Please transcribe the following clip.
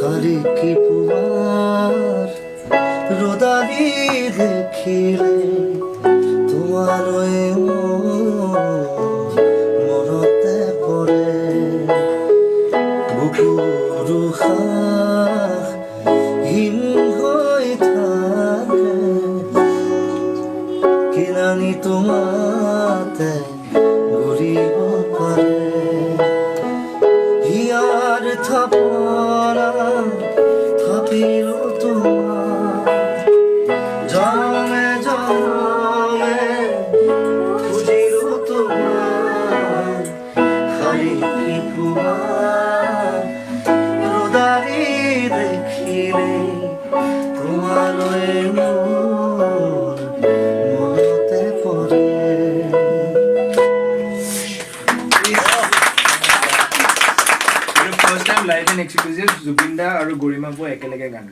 হাৰি কি পুয়াৰ ৰোদাৰি দেখিলে তোমাৰ ওই মনতে পৰে বুকুৰ উশাহ হীন হৈ থাকে কিনানি তোমাতে ঘূৰিব পাৰে হিয়াৰ থাপৰা থাকিল তোমাৰ জনমে জনমে খুজিল তোমাৰ হাৰি কি পুৱাৰ ৰ'দাৰি দেখিলে তোমালৈ মোৰ মনতে পৰে First time live and exclusive, Zubinda and Gorima po ekelege gan.